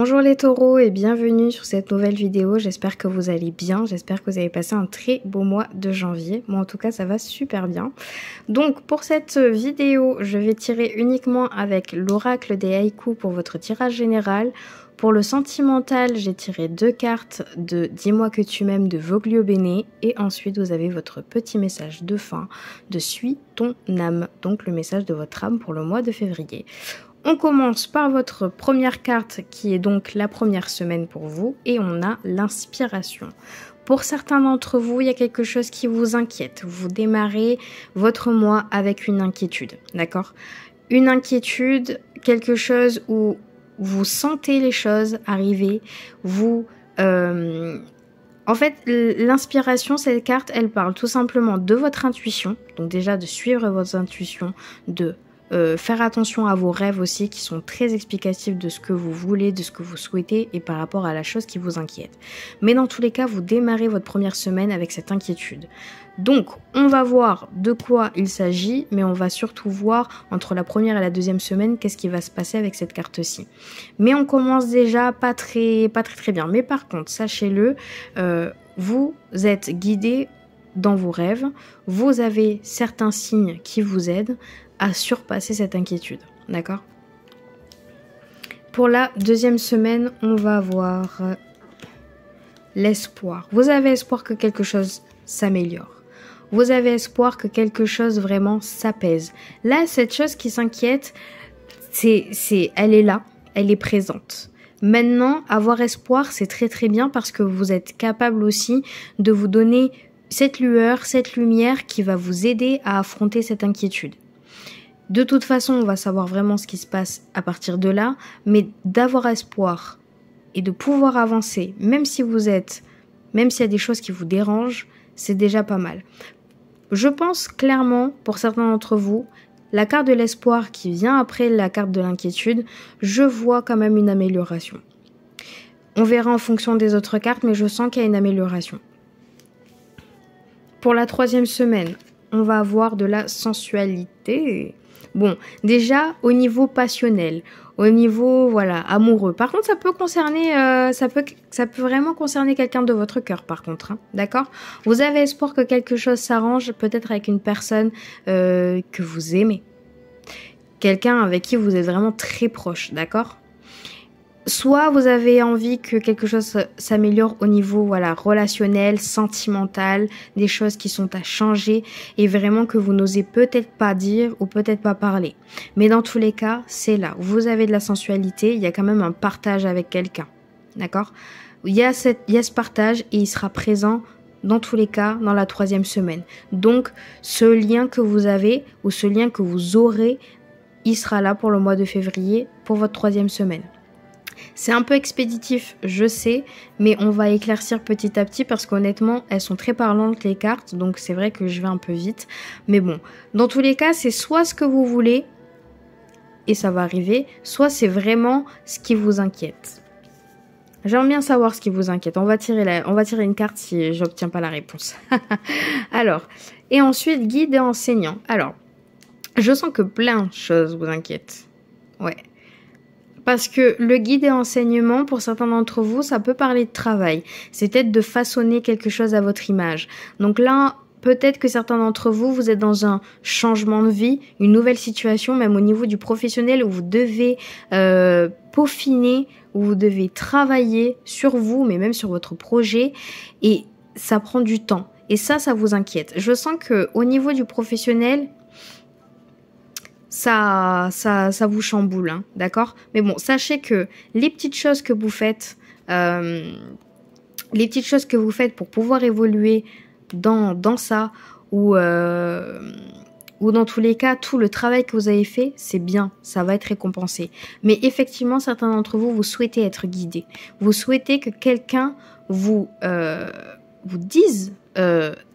Bonjour les taureaux et bienvenue sur cette nouvelle vidéo, j'espère que vous allez bien, j'espère que vous avez passé un très beau mois de janvier, moi en tout cas ça va super bien. Donc pour cette vidéo, je vais tirer uniquement avec l'oracle des haïkus pour votre tirage général. Pour le sentimental, j'ai tiré 2 cartes de Dis-moi que tu m'aimes de Voglio Bene et ensuite vous avez votre petit message de fin de Suis ton âme, donc le message de votre âme pour le mois de février. On commence par votre première carte qui est donc la première semaine pour vous et on a l'inspiration. Pour certains d'entre vous, il y a quelque chose qui vous inquiète. Vous démarrez votre mois avec une inquiétude, d'accord? Une inquiétude, quelque chose où vous sentez les choses arriver, en fait, l'inspiration, cette carte, elle parle tout simplement de votre intuition, donc déjà de suivre votre intuition, de faire attention à vos rêves aussi qui sont très explicatifs de ce que vous voulez, de ce que vous souhaitez et par rapport à la chose qui vous inquiète. Mais dans tous les cas, vous démarrez votre première semaine avec cette inquiétude. Donc, on va voir de quoi il s'agit, mais on va surtout voir entre la première et la deuxième semaine qu'est-ce qui va se passer avec cette carte-ci. Mais on commence déjà pas très bien. Mais par contre, sachez-le, vous êtes guidé dans vos rêves, vous avez certains signes qui vous aident à surpasser cette inquiétude, d'accord? Pour la deuxième semaine, on va avoir l'espoir. Vous avez espoir que quelque chose s'améliore. Vous avez espoir que quelque chose vraiment s'apaise. Là, cette chose qui s'inquiète, elle est là, elle est présente. Maintenant, avoir espoir, c'est très bien parce que vous êtes capable aussi de vous donner cette lueur, cette lumière qui va vous aider à affronter cette inquiétude. De toute façon, on va savoir vraiment ce qui se passe à partir de là, mais d'avoir espoir et de pouvoir avancer, même s'il y a des choses qui vous dérangent, c'est déjà pas mal. Je pense clairement, pour certains d'entre vous, la carte de l'espoir qui vient après la carte de l'inquiétude, je vois quand même une amélioration. On verra en fonction des autres cartes, mais je sens qu'il y a une amélioration. Pour la troisième semaine, on va avoir de la sensualité. Bon, déjà au niveau passionnel, au niveau amoureux. Par contre, ça peut concerner, ça peut vraiment concerner quelqu'un de votre cœur. Par contre, hein, d'accord. Vous avez espoir que quelque chose s'arrange, peut-être avec une personne que vous aimez, quelqu'un avec qui vous êtes vraiment très proche, d'accord. Soit vous avez envie que quelque chose s'améliore au niveau relationnel, sentimental, des choses qui sont à changer et vraiment que vous n'osez peut-être pas dire ou peut-être pas parler. Mais dans tous les cas, c'est là. Vous avez de la sensualité, il y a quand même un partage avec quelqu'un. D'accord ? Il y a ce partage et il sera présent dans tous les cas dans la troisième semaine. Donc ce lien que vous avez ou ce lien que vous aurez, il sera là pour le mois de février pour votre troisième semaine. C'est un peu expéditif, je sais, mais on va éclaircir petit à petit parce qu'honnêtement, elles sont très parlantes les cartes, donc c'est vrai que je vais un peu vite. Mais bon, dans tous les cas, c'est soit ce que vous voulez, et ça va arriver, soit c'est vraiment ce qui vous inquiète. J'aime bien savoir ce qui vous inquiète. On va tirer une carte si j'obtiens pas la réponse. Alors, et ensuite, guide et enseignant. Alors, je sens que plein de choses vous inquiètent. Ouais. Parce que le guide et enseignement, pour certains d'entre vous, ça peut parler de travail. C'est peut-être de façonner quelque chose à votre image. Donc là, peut-être que certains d'entre vous, vous êtes dans un changement de vie, une nouvelle situation, même au niveau du professionnel, où vous devez peaufiner, où vous devez travailler sur vous, mais même sur votre projet. Et ça prend du temps. Et ça vous inquiète. Je sens que au niveau du professionnel, ça vous chamboule, hein, d'accord? Mais bon, sachez que les petites choses que vous faites, pour pouvoir évoluer dans ça, ou dans tous les cas, tout le travail que vous avez fait, c'est bien, ça va être récompensé. Mais effectivement, certains d'entre vous, vous souhaitez être guidés. Vous souhaitez que quelqu'un vous dise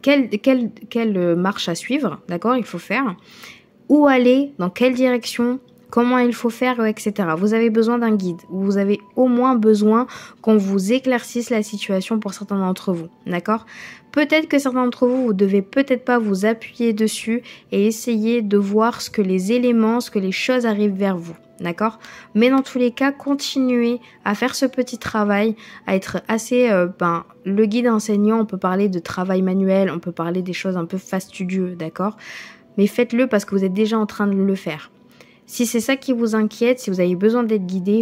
quelle marche à suivre, d'accord? Il faut faire. Où aller, dans quelle direction, comment il faut faire, etc. Vous avez besoin d'un guide, ou vous avez au moins besoin qu'on vous éclaircisse la situation pour certains d'entre vous, d'accord? Peut-être que certains d'entre vous, vous devez peut-être pas vous appuyer dessus et essayer de voir ce que les éléments, ce que les choses arrivent vers vous, d'accord? Mais dans tous les cas, continuez à faire ce petit travail, à être assez... le guide enseignant, on peut parler de travail manuel, on peut parler des choses un peu fastidieuses, d'accord? Mais faites-le parce que vous êtes déjà en train de le faire. Si c'est ça qui vous inquiète, si vous avez besoin d'être guidé,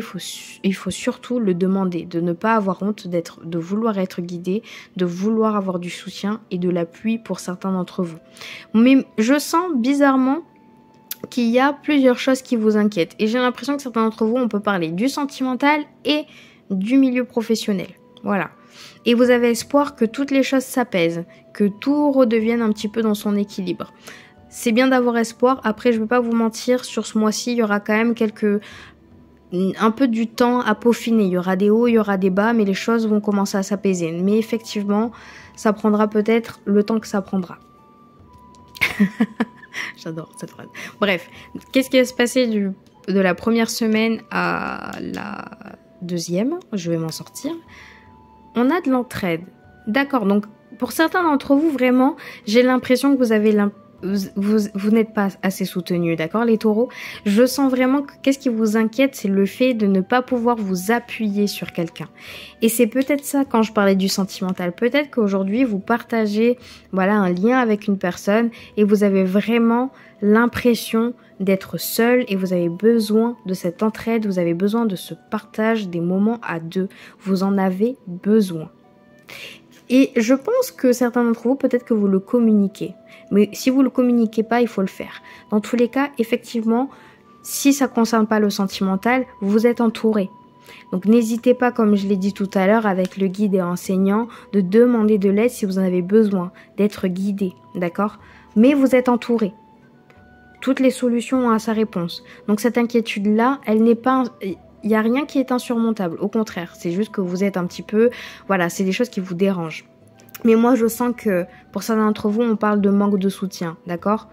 il faut surtout le demander, de ne pas avoir honte de vouloir être guidé, de vouloir avoir du soutien et de l'appui pour certains d'entre vous. Mais je sens bizarrement qu'il y a plusieurs choses qui vous inquiètent. Et j'ai l'impression que certains d'entre vous, on peut parler du sentimental et du milieu professionnel. Voilà. Et vous avez espoir que toutes les choses s'apaisent, que tout redevienne un petit peu dans son équilibre. C'est bien d'avoir espoir. Après, je ne vais pas vous mentir, sur ce mois-ci, il y aura quand même un peu du temps à peaufiner. Il y aura des hauts, il y aura des bas, mais les choses vont commencer à s'apaiser. Mais effectivement, ça prendra peut-être le temps que ça prendra. J'adore cette phrase. Bref, qu'est-ce qui va se passer de la première semaine à la deuxième? Je vais m'en sortir. On a de l'entraide. D'accord, donc pour certains d'entre vous, vraiment, j'ai l'impression que vous avez vous n'êtes pas assez soutenu, d'accord les taureaux? Je sens vraiment que qu'est-ce qui vous inquiète, c'est le fait de ne pas pouvoir vous appuyer sur quelqu'un. Et c'est peut-être ça quand je parlais du sentimental. Peut-être qu'aujourd'hui vous partagez un lien avec une personne et vous avez vraiment l'impression d'être seul et vous avez besoin de cette entraide, vous avez besoin de ce partage des moments à deux. Vous en avez besoin. Et je pense que certains d'entre vous, peut-être que vous le communiquez. Mais si vous ne le communiquez pas, il faut le faire. Dans tous les cas, effectivement, si ça ne concerne pas le sentimental, vous êtes entouré. Donc n'hésitez pas, comme je l'ai dit tout à l'heure, avec le guide et enseignant, de demander de l'aide si vous en avez besoin, d'être guidé, d'accord? Mais vous êtes entouré. Toutes les solutions ont à sa réponse. Donc cette inquiétude-là, elle n'est pas... Il n'y a rien qui est insurmontable, au contraire, c'est juste que vous êtes un petit peu... c'est des choses qui vous dérangent. Mais moi, je sens que pour certains d'entre vous, on parle de manque de soutien, d'accord?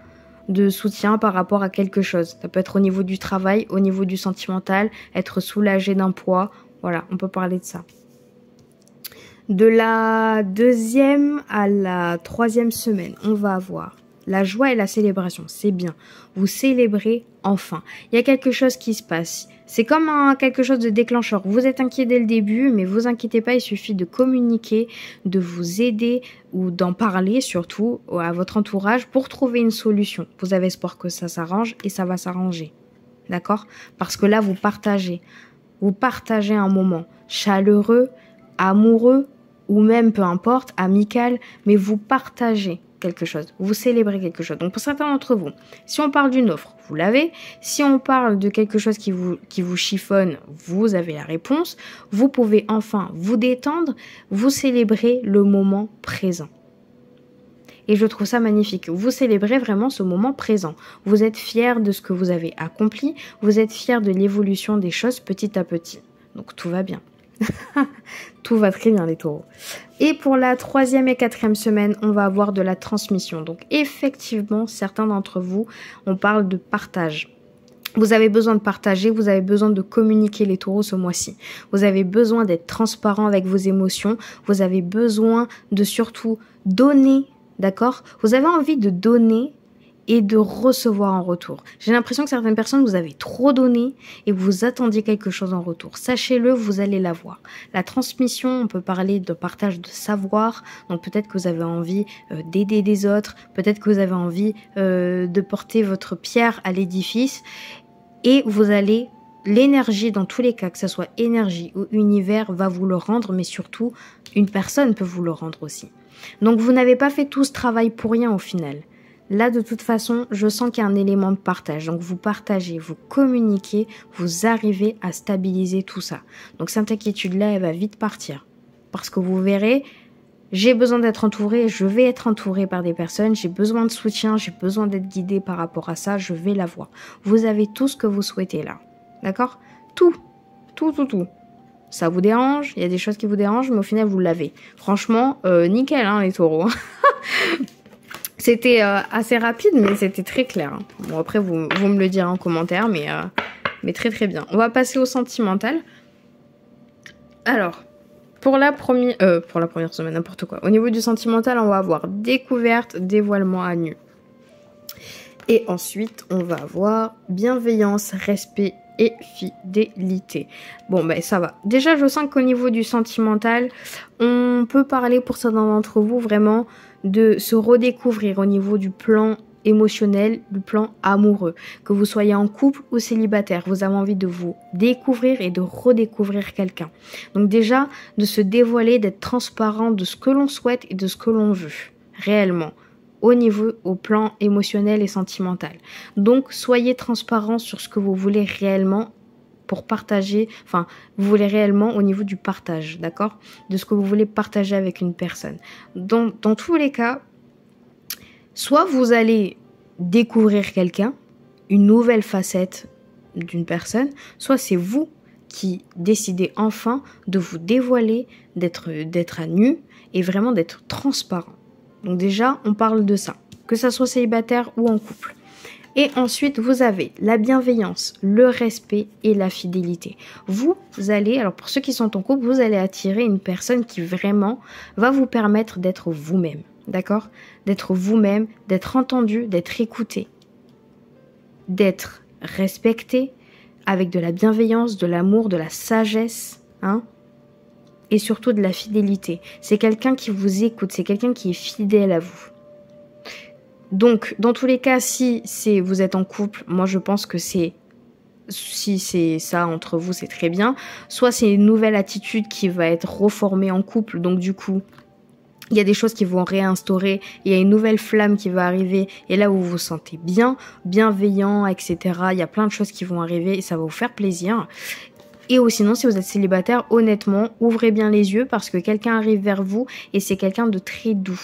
De soutien par rapport à quelque chose. Ça peut être au niveau du travail, au niveau du sentimental, être soulagé d'un poids. Voilà, on peut parler de ça. De la deuxième à la troisième semaine, on va avoir la joie et la célébration. C'est bien. Vous célébrez enfin. Il y a quelque chose qui se passe. C'est comme quelque chose de déclencheur. Vous êtes inquiet dès le début, mais vous inquiétez pas, il suffit de communiquer, de vous aider ou d'en parler surtout à votre entourage pour trouver une solution. Vous avez espoir que ça s'arrange et ça va s'arranger. D'accord? Parce que là, vous partagez. Vous partagez un moment chaleureux, amoureux ou même, peu importe, amical, mais vous partagez quelque chose, vous célébrez quelque chose. Donc pour certains d'entre vous, si on parle d'une offre, vous l'avez. Si on parle de quelque chose qui vous chiffonne, vous avez la réponse. Vous pouvez enfin vous détendre, vous célébrer le moment présent. Et je trouve ça magnifique. Vous célébrez vraiment ce moment présent. Vous êtes fiers de ce que vous avez accompli, vous êtes fiers de l'évolution des choses petit à petit. Donc tout va bien. Tout va très bien les taureaux. Et pour la troisième et quatrième semaine, on va avoir de la transmission. Donc effectivement, certains d'entre vous, on parle de partage. Vous avez besoin de partager, vous avez besoin de communiquer les taureaux ce mois-ci. Vous avez besoin d'être transparent avec vos émotions. Vous avez besoin de surtout donner, d'accord? Vous avez envie de donner et de recevoir en retour. J'ai l'impression que certaines personnes, vous avez trop donné et vous attendiez quelque chose en retour. Sachez-le, vous allez l'avoir. La transmission, on peut parler de partage de savoir. Donc peut-être que vous avez envie d'aider des autres. Peut-être que vous avez envie de porter votre pierre à l'édifice. Et vous allez... L'énergie, dans tous les cas, que ce soit énergie ou univers, va vous le rendre. Mais surtout, une personne peut vous le rendre aussi. Donc vous n'avez pas fait tout ce travail pour rien au final. Là, de toute façon, je sens qu'il y a un élément de partage. Donc, vous partagez, vous communiquez, vous arrivez à stabiliser tout ça. Donc, cette inquiétude-là, elle va vite partir. Parce que vous verrez, j'ai besoin d'être entourée, je vais être entourée par des personnes, j'ai besoin de soutien, j'ai besoin d'être guidée par rapport à ça, je vais l'avoir. Vous avez tout ce que vous souhaitez là. D'accord? Tout. Ça vous dérange, il y a des choses qui vous dérangent, mais au final, vous l'avez. Franchement, nickel, hein, les taureaux. C'était assez rapide, mais c'était très clair. Bon, après, vous me le direz en commentaire, mais très très bien. On va passer au sentimental. Alors, pour la première semaine, n'importe quoi. Au niveau du sentimental, on va avoir découverte, dévoilement à nu. Et ensuite, on va avoir bienveillance, respect et fidélité. Bon, ben ça va. Déjà, je sens qu'au niveau du sentimental, on peut parler pour certains d'entre vous vraiment de se redécouvrir au niveau du plan émotionnel, du plan amoureux. Que vous soyez en couple ou célibataire, vous avez envie de vous découvrir et de redécouvrir quelqu'un. Donc déjà, de se dévoiler, d'être transparent de ce que l'on souhaite et de ce que l'on veut, réellement. Au plan émotionnel et sentimental. Donc, soyez transparent sur ce que vous voulez réellement pour partager, enfin, vous voulez réellement au niveau du partage, d'accord? De ce que vous voulez partager avec une personne. Dans tous les cas, soit vous allez découvrir quelqu'un, une nouvelle facette d'une personne, soit c'est vous qui décidez enfin de vous dévoiler, d'être à nu et vraiment d'être transparent. Donc déjà, on parle de ça, que ça soit célibataire ou en couple. Et ensuite, vous avez la bienveillance, le respect et la fidélité. Vous allez, alors pour ceux qui sont en couple, vous allez attirer une personne qui vraiment va vous permettre d'être vous-même, d'accord? D'être vous-même, d'être entendu, d'être écouté, d'être respecté avec de la bienveillance, de l'amour, de la sagesse, hein? Et surtout de la fidélité. C'est quelqu'un qui vous écoute, c'est quelqu'un qui est fidèle à vous. Donc, dans tous les cas, si vous êtes en couple, moi je pense que si c'est ça entre vous, c'est très bien. Soit c'est une nouvelle attitude qui va être reformée en couple, donc du coup, il y a des choses qui vont réinstaurer, il y a une nouvelle flamme qui va arriver, et là où vous vous sentez bien, bienveillant, etc. Il y a plein de choses qui vont arriver et ça va vous faire plaisir. Et ou sinon, si vous êtes célibataire, honnêtement, ouvrez bien les yeux parce que quelqu'un arrive vers vous et c'est quelqu'un de très doux.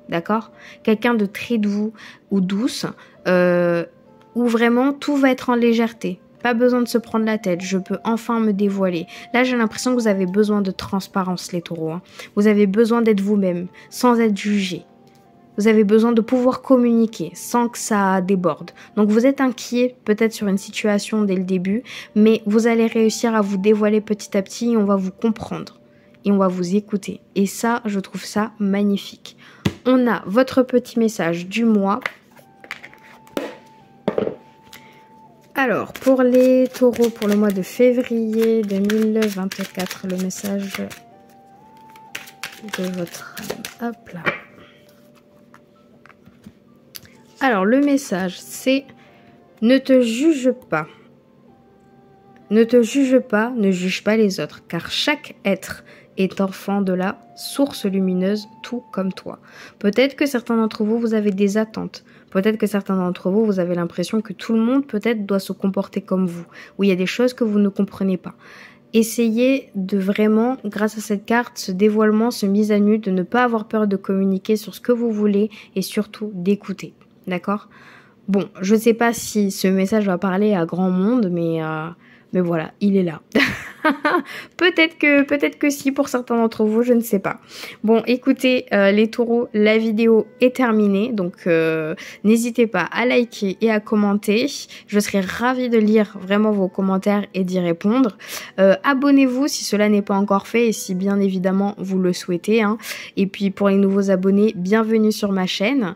D'accord? Quelqu'un de très doux ou douce, où vraiment tout va être en légèreté. Pas besoin de se prendre la tête, je peux enfin me dévoiler. Là, j'ai l'impression que vous avez besoin de transparence, les taureaux. Hein. Vous avez besoin d'être vous-même, sans être jugé. Vous avez besoin de pouvoir communiquer sans que ça déborde. Donc vous êtes inquiet peut-être sur une situation dès le début, mais vous allez réussir à vous dévoiler petit à petit et on va vous comprendre. Et on va vous écouter. Et ça, je trouve ça magnifique. On a votre petit message du mois. Alors, pour les taureaux, pour le mois de février 2024, le message de votre âme. Hop là. Alors, le message, c'est « Ne te juge pas. Ne te juge pas, ne juge pas les autres, car chaque être est enfant de la source lumineuse, tout comme toi. » Peut-être que certains d'entre vous, vous avez des attentes. Peut-être que certains d'entre vous, vous avez l'impression que tout le monde, peut-être, doit se comporter comme vous. Ou il y a des choses que vous ne comprenez pas. Essayez de vraiment, grâce à cette carte, ce dévoilement, ce mise à nu, de ne pas avoir peur de communiquer sur ce que vous voulez et surtout d'écouter. D'accord? Bon, je ne sais pas si ce message va parler à grand monde, mais voilà, il est là. Peut-être que si pour certains d'entre vous, je ne sais pas. Bon, écoutez, les taureaux, la vidéo est terminée, donc n'hésitez pas à liker et à commenter. Je serai ravie de lire vraiment vos commentaires et d'y répondre. Abonnez-vous si cela n'est pas encore fait et si bien évidemment vous le souhaitez. Hein. Et puis pour les nouveaux abonnés, bienvenue sur ma chaîne.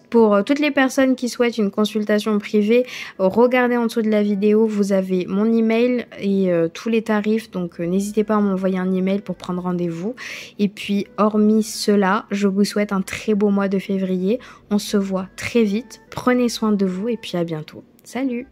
Pour toutes les personnes qui souhaitent une consultation privée, regardez en dessous de la vidéo, vous avez mon email et tous les tarifs, donc n'hésitez pas à m'envoyer un email pour prendre rendez-vous. Et puis hormis cela, je vous souhaite un très beau mois de février. On se voit très vite, prenez soin de vous et puis à bientôt. Salut!